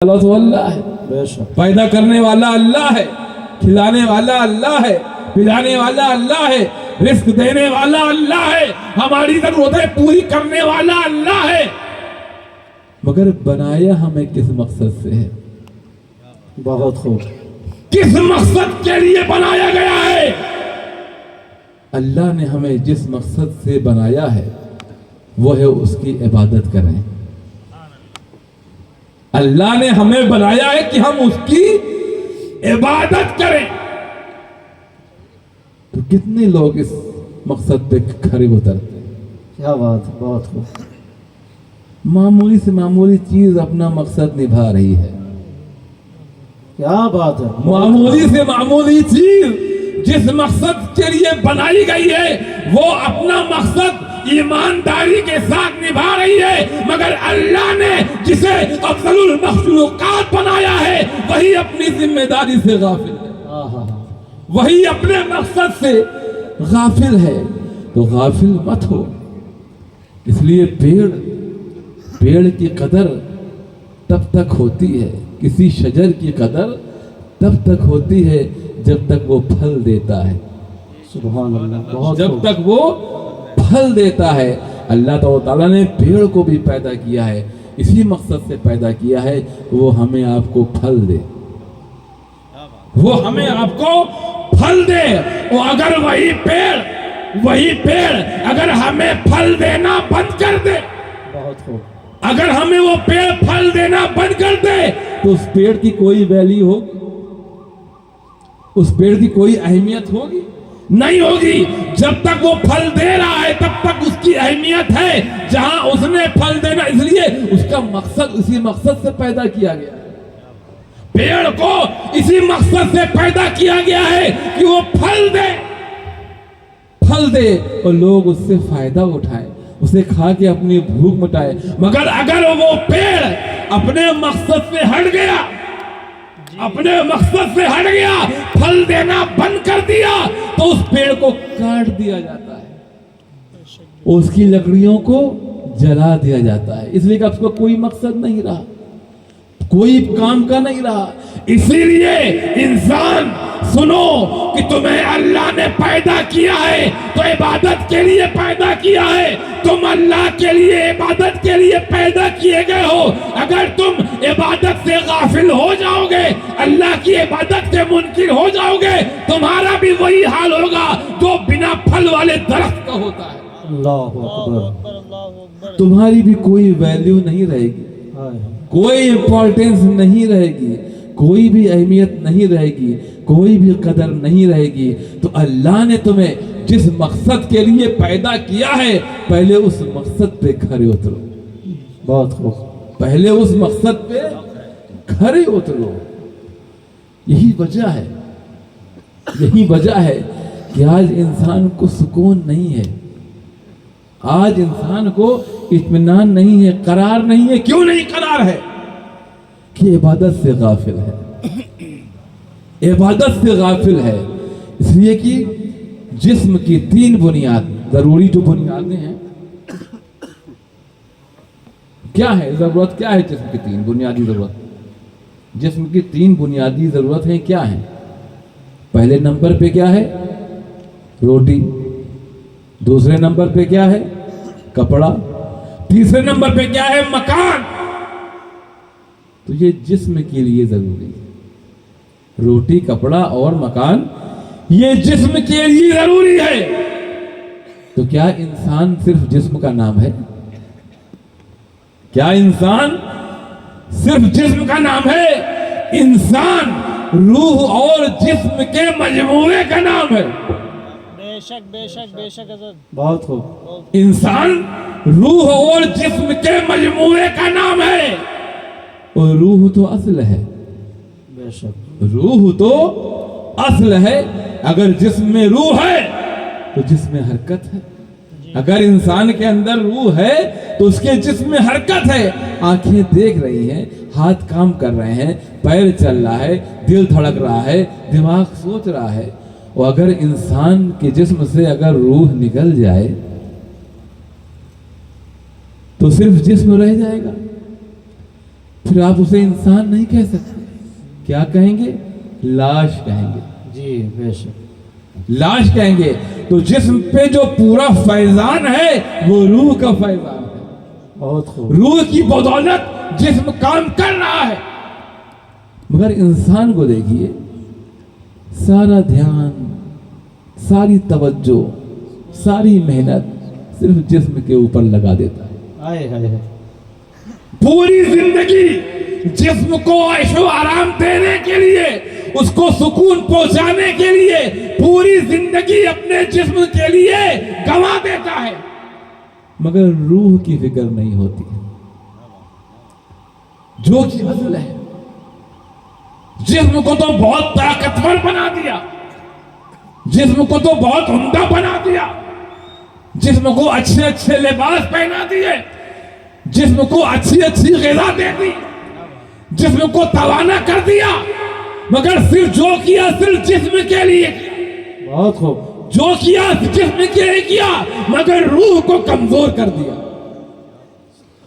اللہ تو اللہ ہے، پیدا کرنے والا اللہ ہے، کھلانے والا اللہ ہے، پلانے والا اللہ ہے، رزق دینے والا اللہ ہے، ہماری ضرورتیں پوری کرنے والا اللہ ہے، مگر بنایا ہمیں کس مقصد سے ہے؟ بہت خوب۔ کس مقصد کے لیے بنایا گیا ہے؟ اللہ نے ہمیں جس مقصد سے بنایا ہے وہ ہے اس کی عبادت کریں۔ اللہ نے ہمیں بنایا ہے کہ ہم اس کی عبادت کریں، تو کتنے لوگ اس مقصد پہ کھڑے اترتے ہیں؟ کیا بات ہے، بہت خوب۔ معمولی سے معمولی چیز اپنا مقصد نبھا رہی ہے، کیا بات ہے، معمولی سے معمولی چیز جس مقصد کے لیے بنائی گئی ہے وہ اپنا مقصد ایمانداری کے ساتھ نبھا رہی ہے، مگر اللہ نے جسے افضل المخلوقات بنایا ہے وہی اپنی ذمہ داری سے غافل ہے، وہی اپنے مقصد سے غافل ہے، تو غافل مت ہو۔ اس لیے پیڑ کی قدر تب تک ہوتی ہے، کسی شجر کی قدر تب تک ہوتی ہے جب تک وہ پھل دیتا ہے، سبحان اللہ، بہت جب خوب۔ تک وہ پھل دیتا ہے۔ اللہ تعالیٰ نے پیڑ کو بھی پیدا کیا ہے، اسی مقصد سے پیدا کیا ہے کہ وہ ہمیں آپ کو پھل دے، وہ ہمیں آپ کو پھل دے۔ اور اگر وہی پیڑ اگر ہمیں پھل دینا بند کر دے، بہت خوب۔ اگر ہمیں وہ پیڑ پھل دینا بند کر دے تو اس پیڑ کی کوئی ویلیو ہوگی؟ اس پیڑ کی کوئی اہمیت ہوگی؟ نہیں ہوگی۔ جب تک وہ پھل دے رہا ہے تب تک اس کی اہمیت ہے، جہاں اس نے پھل دینا، اس لیے اس کا مقصد اسی مقصد سے پیدا کیا گیا ہے، پیڑ کو اسی مقصد سے پیدا کیا گیا ہے کہ وہ پھل دے اور لوگ اس سے فائدہ اٹھائیں، اسے کھا کے اپنی بھوک مٹائے۔ مگر اگر وہ پیڑ اپنے مقصد سے ہٹ گیا، پھل دینا بند کر دیا تو اس پیڑ کو کاٹ دیا جاتا ہے، اس کی لکڑیوں کو جلا دیا جاتا ہے، اس لیے کہ اس کو کوئی مقصد نہیں رہا، کوئی کام کا نہیں رہا۔ اسی لیے انسان سنو کہ تمہیں اللہ نے پیدا کیا ہے تو عبادت کے لیے پیدا کیا ہے، تم اللہ کے لیے عبادت کے لیے پیدا کیے گئے ہو۔ اگر تم عبادت سے غافل ہو جاؤ گے، اللہ کی عبادت سے منکر ہو جاؤ گے، تمہارا بھی وہی حال ہوگا جو بنا پھل والے درخت کا ہوتا ہے، اللہ اکبر۔ تمہاری بھی کوئی ویلیو نہیں رہے گی، کوئی امپورٹنس نہیں رہے گی، کوئی بھی اہمیت نہیں رہے گی، کوئی بھی قدر نہیں رہے گی۔ تو اللہ نے تمہیں جس مقصد کے لیے پیدا کیا ہے پہلے اس مقصد پہ کھڑے اترو، بہت خوب۔ پہلے اس مقصد پہ کھڑے اترو۔ یہی وجہ ہے کہ آج انسان کو سکون نہیں ہے، آج انسان کو اطمینان نہیں ہے، قرار نہیں ہے۔ کیوں نہیں قرار ہے؟ کہ عبادت سے غافل ہے، اس لیے کہ جسم کی تین بنیاد ضروری جو بنیادیں ہیں، کیا ہے ضرورت، کیا ہے جسم کی تین بنیادی ضرورت؟ جسم کی تین بنیادی ضرورتیں کیا ہیں؟ پہلے نمبر پہ کیا ہے؟ روٹی، دوسرے نمبر پہ کیا ہے؟ کپڑا، تیسرے نمبر پہ کیا ہے؟ مکان۔ تو یہ جسم کے لیے ضروری ہے، روٹی، کپڑا اور مکان یہ جسم کے لیے ضروری ہے۔ تو کیا انسان صرف جسم کا نام ہے؟ کیا انسان صرف جسم کا نام ہے؟ انسان روح اور جسم کے مجموعے کا نام ہے۔ بے شک حضرت، بہت خوب۔ انسان روح اور جسم کے مجموعے کا نام ہے، اور روح تو اصل ہے، بے شک روح تو اصل ہے۔ اگر جسم میں روح ہے تو جسم میں حرکت ہے، اگر انسان کے اندر روح ہے تو اس کے جسم میں حرکت ہے، آنکھیں دیکھ رہی ہیں، ہاتھ کام کر رہے ہیں، پیر چل رہا ہے، دل دھڑک رہا ہے، دماغ سوچ رہا ہے۔ اور اگر انسان کے جسم سے اگر روح نکل جائے تو صرف جسم رہ جائے گا، फिर आप उसे इंसान नहीं कह सकते, क्या कहेंगे? लाश कहेंगे। जी बेशक लाश कहेंगे। तो जिस्म पे जो पूरा फैजान है वो रूह का फैजान है। बहुत खूब। रूह की बदौलत जिस्म काम कर रहा है। मगर इंसान को देखिए, सारा ध्यान, सारी तवज्जो, सारी मेहनत सिर्फ जिस्म के ऊपर लगा देता है। आए हाय हाय। पूरी जिंदगी जिस्म को ऐशो आराम देने के लिए, उसको सुकून पहुंचाने के लिए पूरी जिंदगी अपने जिस्म के लिए गंवा देता है, मगर रूह की फिक्र नहीं होती। जो कि असल है, जिस्म को तो बहुत ताकतवर बना दिया, जिस्म को तो बहुत उम्दा बना दिया, जिस्म को अच्छे अच्छे लिबास पहना दिए, जिस्म को अच्छी अच्छी ग़िज़ा दे दी, जिस्म को तवाना कर दिया, मगर सिर्फ जो किया सिर्फ जिस्म के लिए किया। बहुत खूब। जो किया जिस्म के लिए किया, मगर रूह को कमजोर कर दिया,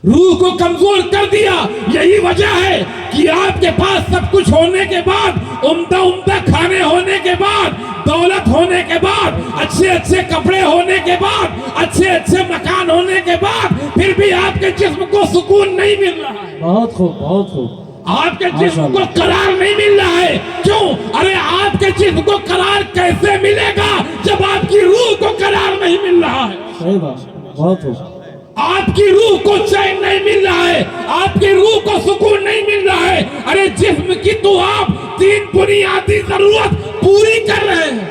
रूह को कमजोर कर दिया। यही वजह है कि आपके पास सब कुछ होने के बाद, उम्दा उम्दा खाने होने के बाद, दौलत होने के बाद, अच्छे अच्छे कपड़े होने के बाद, अच्छे अच्छे मकान होने के बाद, फिर भी आपके जिस्म को सुकून नहीं मिल रहा है। बहुत खूब। बहुत खूब। आपके जिस्म को करार नहीं मिल रहा है। क्यों? अरे आपके जिस्म को करार कैसे मिलेगा जब आपकी रूह को करार नहीं मिल रहा है? सही बात। बहुत खूब। आपकी रूह को चैन नहीं मिल रहा है, आपकी रूह को सुकून नहीं मिल रहा है। अरे जिस्म की तो आप 3 बुनियादी जरूरत पूरी कर रहे हैं।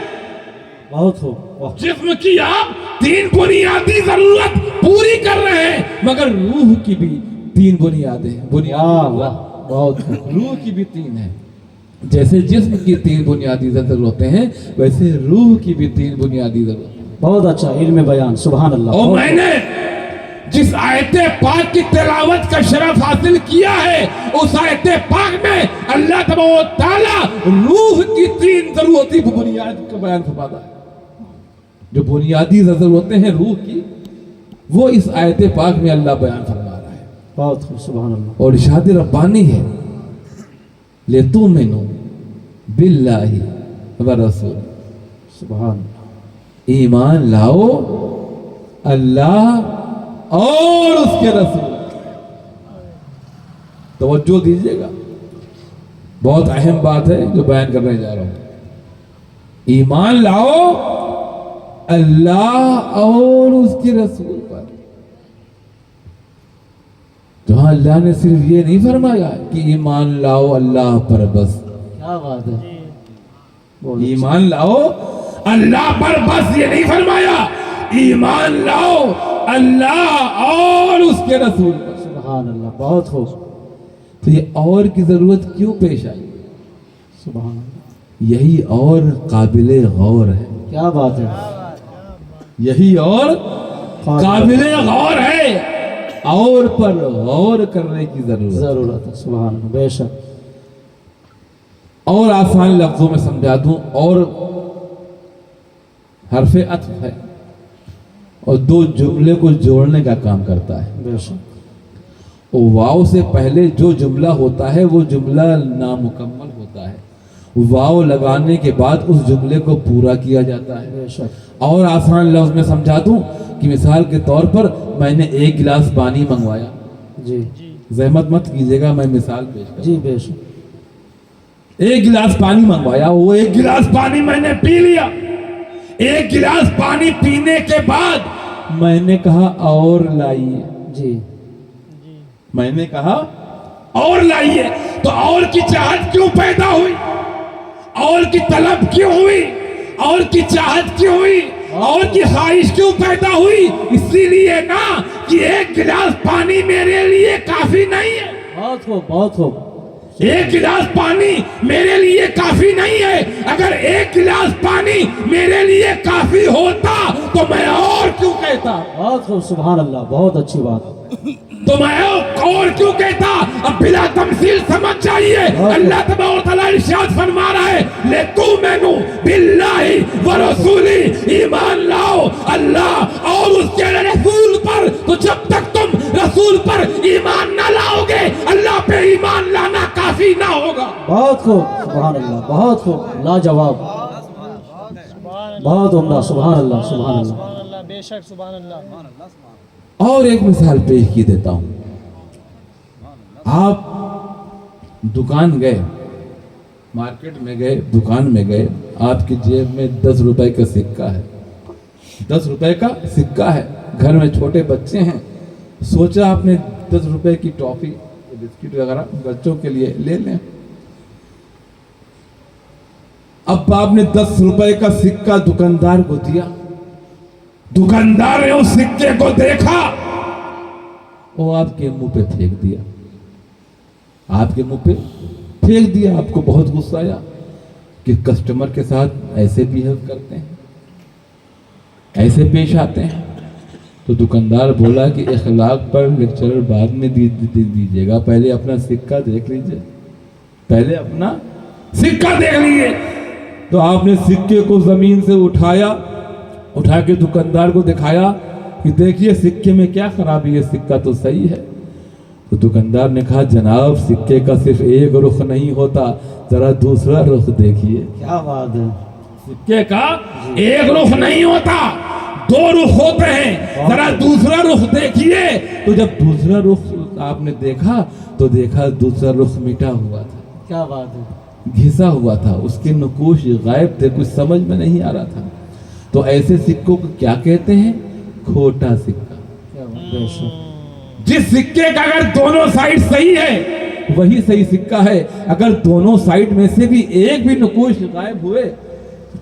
बहुत खूब। जिस्म की आप 3 बुनियादी जरूरत पूरी कर रहे हैं, मगर रूह की भी 3 बुनियादें वाह वाह। बहुत खूब। रूह की भी 3 है। जैसे जिस्म की 3 बुनियादी जरूरतें हैं, वैसे रूह की भी 3 बुनियादी जरूरतें। बहुत अच्छा इल्म बयान। सुभान अल्लाह। और बहुत मैंने जिस आयते पाक की तिलावत का शरफ हासिल किया है, उस आयते पाक में अल्लाह तबारक व तआला रूह की 3 जरूरती बुनियाद का बयान फरमाता है। जो बुनियादी जरूरतें हैं रूह की, वो इस आयते पाक में अल्लाह बयान फरमा रहा है। बहुत खूब। सुभान अल्लाह। और इरशाद रब्बानी है, लितुमिनु बिल्लाहि व रसूल, सुभान। ईमान लाओ अल्लाह और उसके रसूल। तवज्जो दीजिएगा, बहुत अहम बात है जो बयान करने जा रहा हूं। ईमान लाओ अल्लाह और उसके रसूल पर। जहां अल्लाह ने सिर्फ ये नहीं फरमाया कि ईमान लाओ अल्लाह पर बस, क्या बात है। बहुत ईमान लाओ अल्लाह पर बस ये नहीं फरमाया, ईमान लाओ अल्लाह और उसके रसूल पर। सुभान अल्लाह। बहुत खूब। तो ये और की जरूरत क्यों पेश आई? सुभान अल्लाह। यही और काबिले गौर है, क्या बात है। यही और काबिले गौर है, और पर गौर करने की जरूरत है। सुभान अल्लाह। बेशक। और आसान लफ्जों में समझा दूं, और हरफे अत्फ है और 2 जुमले को जोड़ने का काम करता है। बेशक। और वाव से पहले जो जुमला होता है वो जुमला नामुकम्मल होता है, वाव लगाने के बाद उस जुमले को पूरा किया जाता है। बेशक। और आसान लफ्ज में समझा दूं कि मिसाल के तौर पर मैंने 1 गिलास पानी मंगवाया, जी जहमत मत कीजिएगा, मैं मिसाल पेश कर। जी बेशक। 1 गिलास पानी मंगवाया, वो 1 गिलास पानी मैंने पी लिया। 1 गिलास पानी पीने के बाद मैंने कहा और लाइए, जी मैंने कहा और लाइए। तो और की चाहत क्यों पैदा हुई, और की तलब क्यों हुई, और की चाहत क्यों हुई, और की ख्वाहिश क्यों पैदा हुई? इसीलिए ना कि 1 गिलास पानी मेरे लिए काफी नहीं है। बहुत खूब। बहुत खूब। 1 गिलास पानी मेरे लिए काफी नहीं है। अगर 1 गिलास पानी मेरे लिए काफी होता तो मैं और क्यों कहता, बहुत खूब। सुभान अल्लाह। बहुत अच्छी बात। तो मैं और क्यों कहता। अब बिला तमसील समझ जाइए, अल्लाह तबारक व तआला इरशाद फरमा रहा है, ले तू मैनू बिल्लाहि व रसूली, ईमान लाओ अल्लाह और उसके रसूल पर। तो जब तक तुम रसूल पर ईमान ना लाओगे, अल्लाह पे ईमान लाना काफी ना होगा। बहुत खूब, सुभान अल्लाह, बहुत खूब, लाजवाब, बहुत उम्दा, सुभान अल्लाह, सुभान अल्लाह। सुभान अल्लाह, बेशक सुभान अल्लाह। और एक मिसाल पेश की देता हूं। आप दुकान गए, मार्केट में गए, दुकान में गए, आपकी जेब में 10 रुपए का सिक्का है, 10 रुपए का सिक्का है, घर में छोटे बच्चे हैं, सोचा आपने 10 रुपए की टॉफी, बिस्किट वगैरह बच्चों के लिए ले लें। अब आपने 10 रुपए का सिक्का दुकानदार को दिया, दुकानदार ने उस सिक्के को देखा, वो आपके मुंह पे फेंक दिया, आपके मुंह पे फेंक दिया। आपको बहुत गुस्सा आया कि कस्टमर के साथ ऐसे बिहेव करते हैं, ऐसे पेश आते हैं। तो दुकानदार बोला कि इखलाक पर लेक्चर बाद में दीजिएगा, पहले अपना सिक्का देख लीजिए, पहले अपना सिक्का देख लीजिए। तो आपने सिक्के को जमीन से उठाया, उठा के दुकानदार को दिखाया कि देखिए सिक्के में क्या खराबी है, सिक्का तो सही है। तो दुकानदार ने कहा जनाब सिक्के का सिर्फ एक रुख नहीं होता, जरा दूसरा रुख देखिए। क्या बात है, सिक्के का एक रुख नहीं होता, 2 रुख होते हैं, जरा दूसरा रुख देखिए। तो जब दूसरा रुख आपने देखा तो देखा दूसरा रुख मिटा हुआ था, क्या बात है, घिसा हुआ था, उसके नकूश गायब थे, कुछ समझ में नहीं आ रहा था। तो ऐसे सिक्कों को क्या कहते हैं? खोटा सिक्का। क्या बात, बेशक, जिस सिक्के का अगर दोनों साइड सही है वही सही सिक्का है, अगर दोनों साइड में से भी एक भी नकूश गायब हुए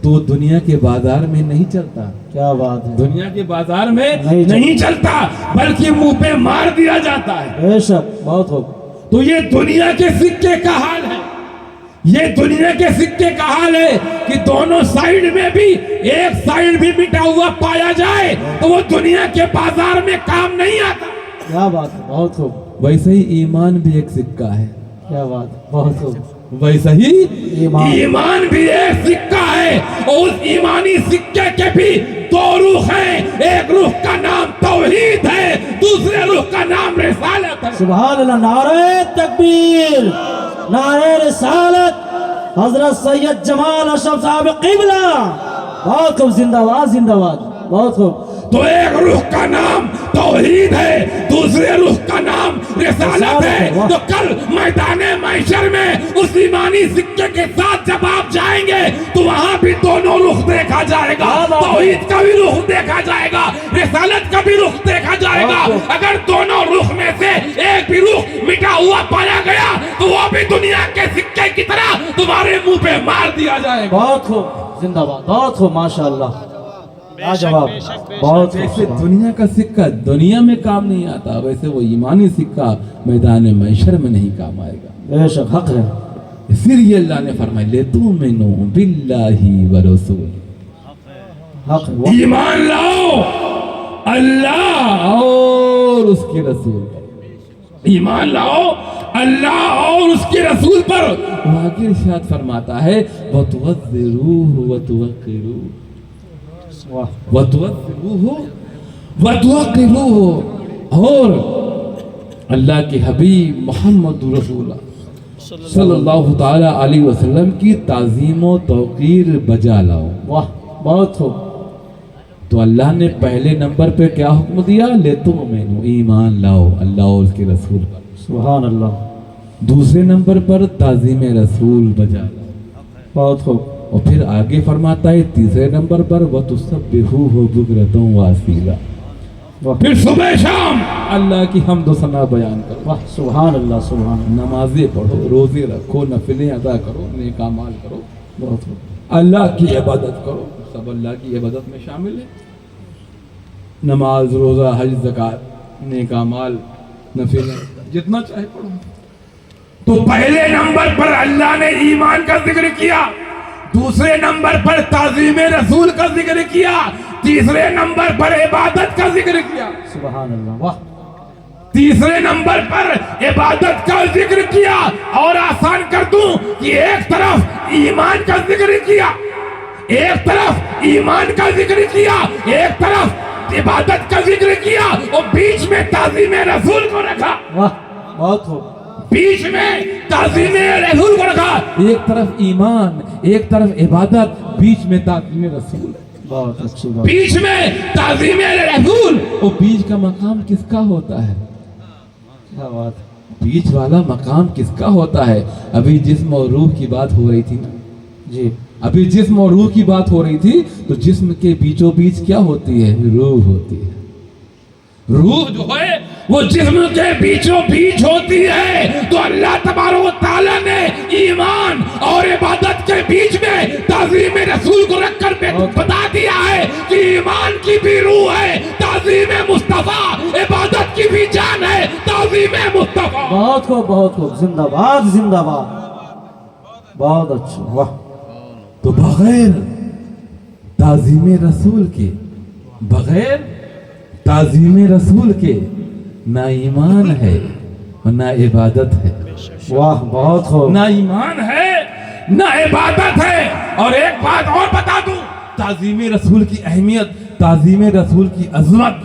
तो दुनिया के बाजार में नहीं चलता। क्या बात है, दुनिया के बाजार में नहीं नहीं चलता, बल्कि मुंह पे मार दिया जाता है। बेशक, बहुत खूब, तो ये दुनिया के सिक्के का हाल है, ये दुनिया के सिक्के का हाल है कि दोनों साइड में भी एक साइड भी मिटा हुआ पाया जाए तो वो दुनिया के बाजार में काम नहीं आता। क्या बात है, बहुत खूब, वैसे ही ईमान भी एक सिक्का है, क्या बात है, बहुत खूब, वैसे ही ईमान भी एक सिक्का है। और उस ईमानी सिक्के के भी 2 रुख हैं, एक रुख का नाम तौहीद है, दूसरे रुख का नाम रिसालत है। सुभान अल्लाह, नारे तकबीर, नारे रिसालत, हजरत सैयद जमाल अशरफ साहब क़िबला, बहुत खूब, जिंदाबाद जिंदाबाद, बहुत खूब। तो एक रुख का नाम तौहीद है, दूसरे रुख का नाम रिसालत है। तो कल मैदाने महशर में उस ईमानी सिक्के के साथ जब आप जाएंगे तो वहां भी दोनों रुख देखा जाएगा, तौहीद का भी रुख देखा जाएगा, रिसालत का भी रुख देखा जाएगा। अगर दोनों रुख में से एक भी रुख मिटा हुआ पाया गया तो वो भी दुनिया के सिक्के की तरह तुम्हारे मुंह पे मार दिया जाएगा। बहुत खूब, जिंदाबाद, बहुत खूब, माशाअल्लाह, लाजवाब, बेशक, बहुत जैसे खूब, दुनिया का सिक्का दुनिया में काम नहीं आता, वैसे वो ईमानी सिक्का मैदान महशर में नहीं काम आएगा। बेशक, हक है, फिर ये अल्लाह ने फरमाया ले तुमिनु बिल्लाहि व रसूल, हक है, ईमान लाओ अल्लाह और उसके रसूल पर, ईमान लाओ अल्लाह और उसके रसूल पर। वो आगे इरशाद फरमाता है वतुवज़्ज़िरूहु वतुवक़्क़िरूहु, वाह, वतुवक़्क़िरूहु वतुवक़्क़िरूहु। और अल्लाह के हबीब मोहम्मद रसूलुल्लाह सल्लल्लाहु ताला अलैहि वसल्लम की ताज़ीम व तौक़ीर बजा लाओ। वाह, बहुत खूब, तो अल्लाह ने पहले नंबर पे क्या हुक्म दिया? ले तुमिनु, ईमान लाओ अल्लाह और उसके रसूल पर। सुभान अल्लाह, दूसरे नंबर पर ताज़ीम रसूल बजा लाओ। बहुत खूब, और फिर आगे फरमाता है तीसरे नंबर पर वतुसब्बिहूहु बुक्रतन व असीला, वाह, फिर सुबह शाम अल्लाह की हम्द व सना बयान करो। वाह, सुभान अल्लाह, सुभान अल्लाह, नमाजें पढ़ो, रोजे रखो, नफिलें अदा करो, नेक अमाल करो, बहुत खूब, अल्लाह की इबादत करो। सब अल्लाह की इबादत में शामिल है, नमाज, रोजा, हज, ज़कात, नेक अमाल, नफिलें, जितना चाहे पढ़ो। तो पहले नंबर पर अल्लाह ने ईमान का जिक्र किया, दूसरे नंबर पर ताज़ीम रसूल का जिक्र किया, तीसरे नंबर पर इबादत का जिक्र किया, सुभान अल्लाह, वाह, तीसरे नंबर पर इबादत का जिक्र किया। और आसान कर दूं कि एक तरफ ईमान का जिक्र किया, एक तरफ ईमान का जिक्र किया, एक तरफ इबादत का जिक्र किया और बीच में ताज़ीम रसूल को रखा, वाह बहुत खूब, बीच में ताज़ीम रसूल को रखा। एक तरफ ईमान, एक तरफ इबादत, बीच में ताज़ीम रसूल, बहुत अच्छी बात, बीच में ताज़ीम रसूल। और बीच का मकाम किसका होता है? क्या बात, बीच वाला मकाम किसका होता है? अभी जिस्म और रूह की बात हो रही थी ना जी अभी जिस्म और रूह की बात हो रही थी, तो जिस्म के बीचों बीच क्या होती है? रूह होती है। रूह जो है वो जिस्म के बीचों बीच होती है। तो अल्लाह तबारक व तआला ने ईमान और इबादत के बीच में ताज़ीम रसूल को रखकर बता दिया है कि ईमान की भी रूह है ताज़ीम मुस्तफा, इबादत की भी जान है ताज़ीम मुस्तफा। बहुत खूब, जिंदाबाद जिंदाबाद, बहुत अच्छा, वाह। तो बगैर ताज़ीम रसूल के, बगैर ताज़ीम रसूल के ना ईमान है और ना इबादत है। वाह बहुत खूब, ना ईमान है ना इबादत है। और एक बात और बता दूं, ताज़ीम रसूल की अहमियत, ताज़ीम रसूल की अजमत